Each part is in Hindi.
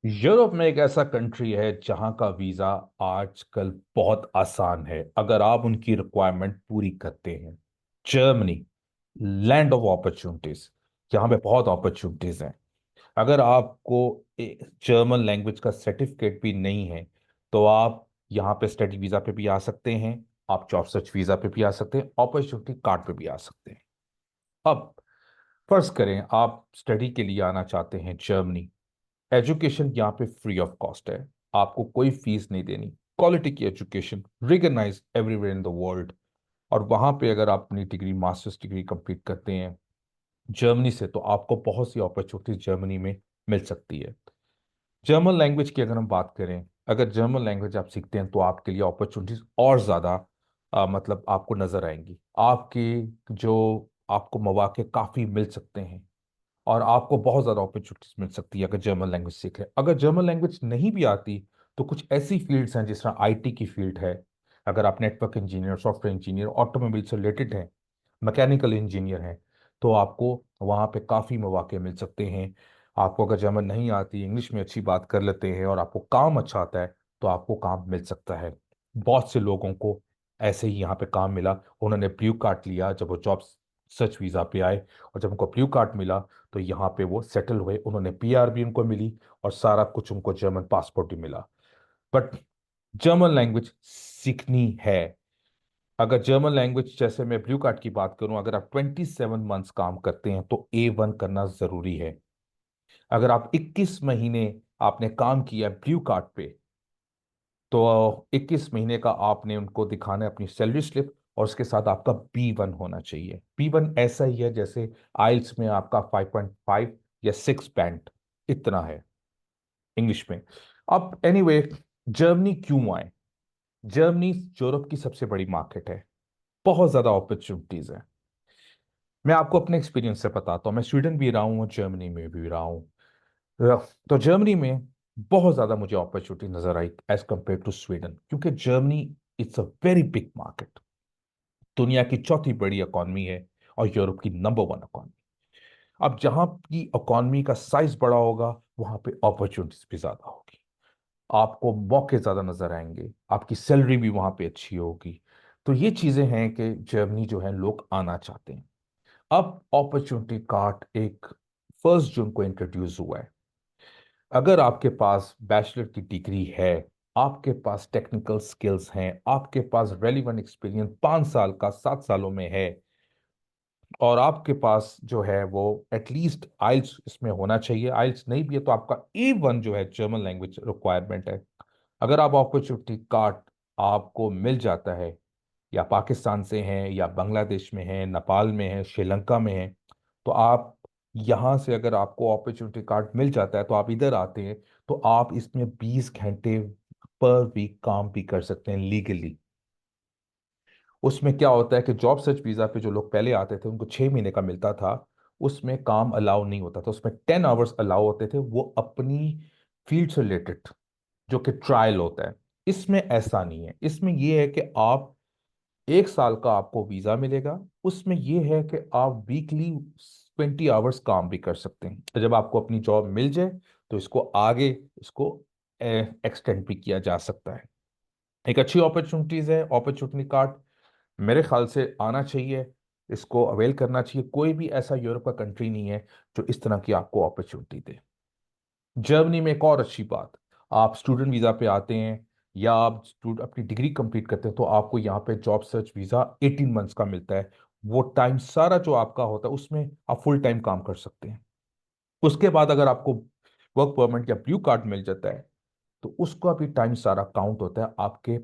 यूरोप में एक ऐसा कंट्री है जहां का वीजा आजकल बहुत आसान है अगर आप उनकी रिक्वायरमेंट पूरी करते हैं। Germany, land of opportunities. यहाँ पे बहुत अपॉर्चुनिटीज हैं। अगर आपको जर्मन लैंग्वेज का सर्टिफिकेट भी नहीं है तो आप यहाँ पे स्टडी वीजा पे भी आ सकते हैं। आप जॉब सर्च वीजा पे भी आ सकते हैं, अपॉर्चुनिटी कार्ड पे भी आ सकते हैं। अब फर्ज करें आप स्टडी के लिए आना चाहते हैं जर्मनी। एजुकेशन यहाँ पे फ्री ऑफ कॉस्ट है। आपको कोई फीस नहीं देनी। क्वालिटी की education, recognise everywhere in the world. और वहां पे अगर आप अपनी डिग्री, मास्टर्स डिग्री कंप्लीट करते हैं जर्मनी से, तो आपको बहुत सी अपॉर्चुनिटीज जर्मनी में मिल सकती है। जर्मन लैंग्वेज की अगर हम बात करें, अगर जर्मन लैंग्वेज आप सीखते हैं तो आपके लिए अपॉर्चुनिटीज और ज़्यादा मतलब आपको नजर आएंगी। आपकी जो आपको मौके काफ़ी मिल सकते हैं और आपको बहुत ज़्यादा अपॉर्चुनिटीज मिल सकती है अगर जर्मन लैंग्वेज सीख रहे हैं। अगर जर्मन लैंग्वेज नहीं भी आती तो कुछ ऐसी फील्ड्स हैं जिस तरह आईटी की फील्ड है। अगर आप network engineer, software engineer, automobile से रिलेटेड हैं, मैकेनिकल इंजीनियर हैं, तो आपको वहाँ पे काफ़ी मौके मिल सकते हैं। आपको अगर जर्मन नहीं आती, इंग्लिश में अच्छी बात कर लेते हैं और आपको काम अच्छा आता है, तो आपको काम मिल सकता है। बहुत से लोगों को ऐसे ही यहाँ पे काम मिला। उन्होंने ब्लू कार्ड लिया जब वो जॉब सर्च वीज़ा पे आए, और जब उनको ब्लू कार्ड मिला तो यहाँ पे वो सेटल हुए। उन्होंने पीआर भी उनको मिली और सारा कुछ उनको जर्मन पासपोर्ट भी मिला। बट जर्मन लैंग्वेज सीखनी है। अगर जर्मन लैंग्वेज, जैसे मैं ब्लू कार्ड की बात करूं, अगर आप 27 मंथ्स काम करते हैं तो A1 करना जरूरी है। अगर आप 21 महीने आपने काम किया ब्लू कार्ड पे, तो 21 महीने का आपने उनको दिखाना है अपनी सैलरी स्लिप, और उसके साथ आपका B1 होना चाहिए। B1 ऐसा ही है जैसे आइल्स में आपका 5.5 या 6 बैंड इतना है इंग्लिश में। अब एनीवे, जर्मनी क्यों आए? जर्मनी यूरोप की सबसे बड़ी मार्केट है। बहुत ज्यादा अपॉर्चुनिटीज है। मैं आपको अपने एक्सपीरियंस से बताता हूँ। मैं स्वीडन भी रहा हूँ और जर्मनी में भी रहा हूँ। तो जर्मनी में बहुत ज्यादा मुझे अपॉर्चुनिटी नजर I as compare to Sweden, क्योंकि Germany it's a very big market. दुनिया की चौथी बड़ी इकॉनमी है और यूरोप की नंबर 1 इकॉनमी। अब जहां की इकॉनमी का साइज बड़ा होगा, वहां पे अपॉर्चुनिटीज भी ज्यादा होगी। आपको मौके ज्यादा नजर आएंगे, आपकी सैलरी भी वहां पे अच्छी होगी। तो ये चीजें हैं कि जर्मनी जो है लोग आना चाहते हैं। अब अपॉर्चुनिटी कार्ड एक 1 जून को इंट्रोड्यूस हुआ है। अगर आपके पास बैचलर की डिग्री है, आपके पास टेक्निकल स्किल्स हैं, आपके पास रेलिवेंट एक्सपीरियंस 5 साल का 7 सालों में है, और आपके पास जो है वो एटलीस्ट आइल्स इसमें होना चाहिए। आइल्स नहीं भी है तो आपका A1 जो है जर्मन लैंग्वेज रिक्वायरमेंट है। अगर आप अपॉर्चुनिटी कार्ड आपको मिल जाता है, या पाकिस्तान से हैं, या बांग्लादेश में हैं, नेपाल में हैं, श्रीलंका में हैं, तो आप यहाँ से अगर आपको अपॉर्चुनिटी कार्ड मिल जाता है तो आप इधर आते हैं, तो आप इसमें 20 घंटे पर वीक काम भी कर सकते हैं लीगली। उसमें क्या होता है कि जॉब सर्च वीजा पे जो लोग पहले आते थे उनको 6 महीने का मिलता था। उसमें काम अलाउ नहीं होता था, उसमें 10 आवर्स अलाउ होते थे, वो अपनी फील्ड से रिलेटेड, जो कि ट्रायल होता है। इसमें ऐसा नहीं है। इसमें यह है कि आप 1 साल का आपको वीजा मिलेगा। उसमें यह है कि आप वीकली 20 आवर्स काम भी कर सकते हैं। तो जब आपको अपनी जॉब मिल जाए तो इसको आगे, इसको एक्सटेंड भी किया जा सकता है। एक अच्छी अपॉर्चुनिटीज है अपॉर्चुनिटी कार्ड। मेरे ख्याल से आना चाहिए, इसको अवेल करना चाहिए। कोई भी ऐसा यूरोप का कंट्री नहीं है जो इस तरह की आपको अपॉर्चुनिटी दे। जर्मनी में एक और अच्छी बात, आप स्टूडेंट वीज़ा पे आते हैं या आप अपनी डिग्री कंप्लीट करते हैं, तो आपको यहाँ पे जॉब सर्च वीज़ा 18 मंथ्स का मिलता है। वो टाइम सारा जो आपका होता है उसमें आप फुल टाइम काम कर सकते हैं। उसके बाद अगर आपको वर्क परमिट या ब्लू कार्ड मिल जाता है, तो उसका भी टाइम सारा काउंट होता है आपके,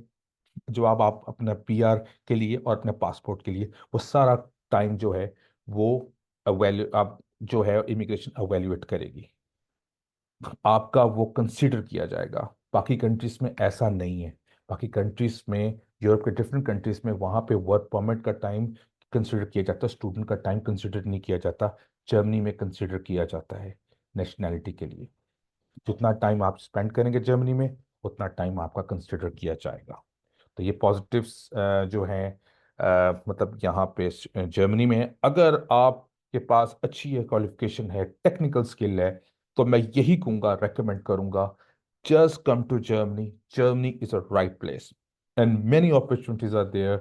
जो आप अपना पीआर के लिए और अपने पासपोर्ट के लिए, वो सारा टाइम जो है वो अवेल्यू आप जो है इमिग्रेशन अवेल्युएट करेगी। आपका वो कंसिडर किया जाएगा। बाकी कंट्रीज में ऐसा नहीं है। बाकी कंट्रीज में, यूरोप के डिफरेंट कंट्रीज में, वहाँ पे वर्क परमिट का टाइम कंसिडर किया जाता है, स्टूडेंट का टाइम कंसिडर नहीं किया जाता। जर्मनी में कंसिडर किया जाता है नेशनैलिटी के लिए। जितना टाइम आप स्पेंड करेंगे जर्मनी में, उतना टाइम आपका कंसिडर किया जाएगा। तो ये पॉजिटिव्स जो हैं मतलब यहाँ पे जर्मनी में है। अगर आपके पास अच्छी है क्वालिफिकेशन है, टेक्निकल स्किल है, तो मैं यही कहूंगा, रेकमेंड करूंगा, just come to Germany. Germany is a right place, and many opportunities are there.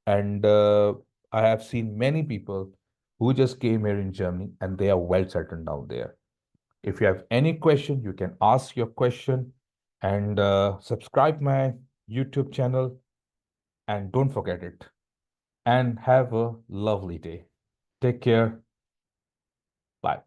And I have seen many people who just came here in Germany and they are well settled down there. If you have any question, you can ask your question, and subscribe my YouTube channel, and don't forget it. And have a lovely day. Take care. Bye.